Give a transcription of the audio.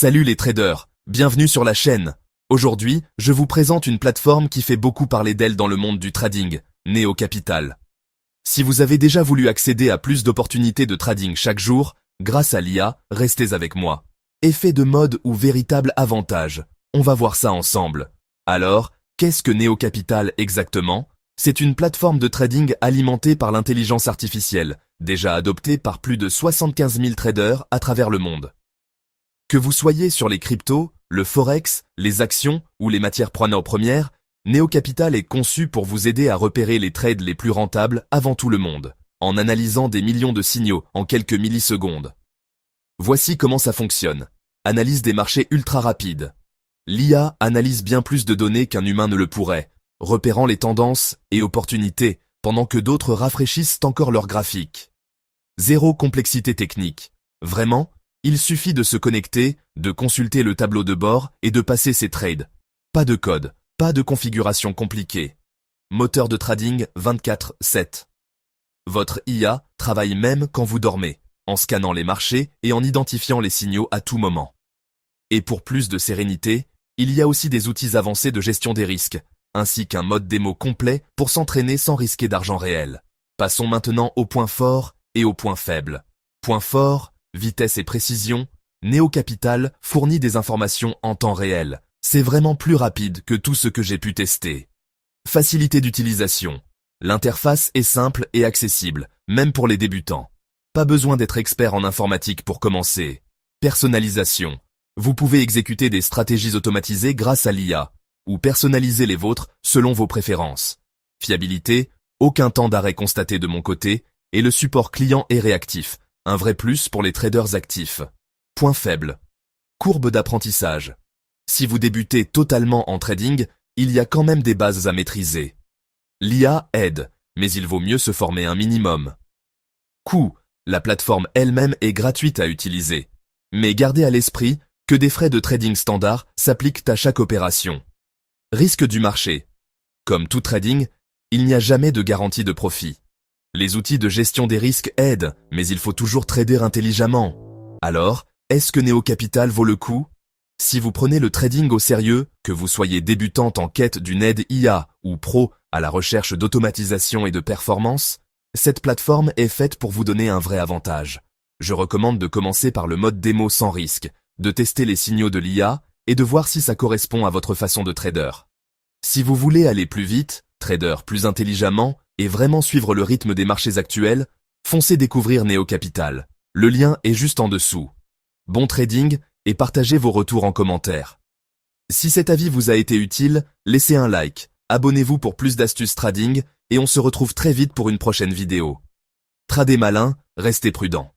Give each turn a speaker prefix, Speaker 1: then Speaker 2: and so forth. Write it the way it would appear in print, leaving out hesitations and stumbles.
Speaker 1: Salut les traders, bienvenue sur la chaîne. Aujourd'hui, je vous présente une plateforme qui fait beaucoup parler d'elle dans le monde du trading, Neo Capital. Si vous avez déjà voulu accéder à plus d'opportunités de trading chaque jour, grâce à l'IA, restez avec moi. Effet de mode ou véritable avantage? On va voir ça ensemble. Alors, qu'est-ce que Neo Capital exactement? C'est une plateforme de trading alimentée par l'intelligence artificielle, déjà adoptée par plus de 75 000 traders à travers le monde. Que vous soyez sur les cryptos, le forex, les actions ou les matières premières, Neo Capital est conçu pour vous aider à repérer les trades les plus rentables avant tout le monde, en analysant des millions de signaux en quelques millisecondes. Voici comment ça fonctionne. Analyse des marchés ultra rapide. L'IA analyse bien plus de données qu'un humain ne le pourrait, repérant les tendances et opportunités, pendant que d'autres rafraîchissent encore leurs graphiques. Zéro complexité technique. Vraiment, il suffit de se connecter, de consulter le tableau de bord et de passer ses trades. Pas de code, pas de configuration compliquée. Moteur de trading 24/7. Votre IA travaille même quand vous dormez, en scannant les marchés et en identifiant les signaux à tout moment. Et pour plus de sérénité, il y a aussi des outils avancés de gestion des risques, ainsi qu'un mode démo complet pour s'entraîner sans risquer d'argent réel. Passons maintenant aux points forts et aux points faibles. Point fort, vitesse et précision, Neo Capital fournit des informations en temps réel. C'est vraiment plus rapide que tout ce que j'ai pu tester. Facilité d'utilisation. L'interface est simple et accessible, même pour les débutants. Pas besoin d'être expert en informatique pour commencer. Personnalisation. Vous pouvez exécuter des stratégies automatisées grâce à l'IA, ou personnaliser les vôtres selon vos préférences. Fiabilité, aucun temps d'arrêt constaté de mon côté, et le support client est réactif. Un vrai plus pour les traders actifs. Point faible. Courbe d'apprentissage. Si vous débutez totalement en trading, il y a quand même des bases à maîtriser. L'IA aide, mais il vaut mieux se former un minimum. Coût. La plateforme elle-même est gratuite à utiliser. Mais gardez à l'esprit que des frais de trading standard s'appliquent à chaque opération. Risque du marché. Comme tout trading, il n'y a jamais de garantie de profit. Les outils de gestion des risques aident, mais il faut toujours trader intelligemment. Alors, est-ce que Neo Capital vaut le coup? Si vous prenez le trading au sérieux, que vous soyez débutante en quête d'une aide IA ou pro à la recherche d'automatisation et de performance, cette plateforme est faite pour vous donner un vrai avantage. Je recommande de commencer par le mode démo sans risque, de tester les signaux de l'IA et de voir si ça correspond à votre façon de trader. Si vous voulez aller plus vite, trader plus intelligemment, et vraiment suivre le rythme des marchés actuels, foncez découvrir Neo Capital. Le lien est juste en dessous. Bon trading et partagez vos retours en commentaire. Si cet avis vous a été utile, laissez un like, abonnez-vous pour plus d'astuces trading et on se retrouve très vite pour une prochaine vidéo. Tradez malin, restez prudent.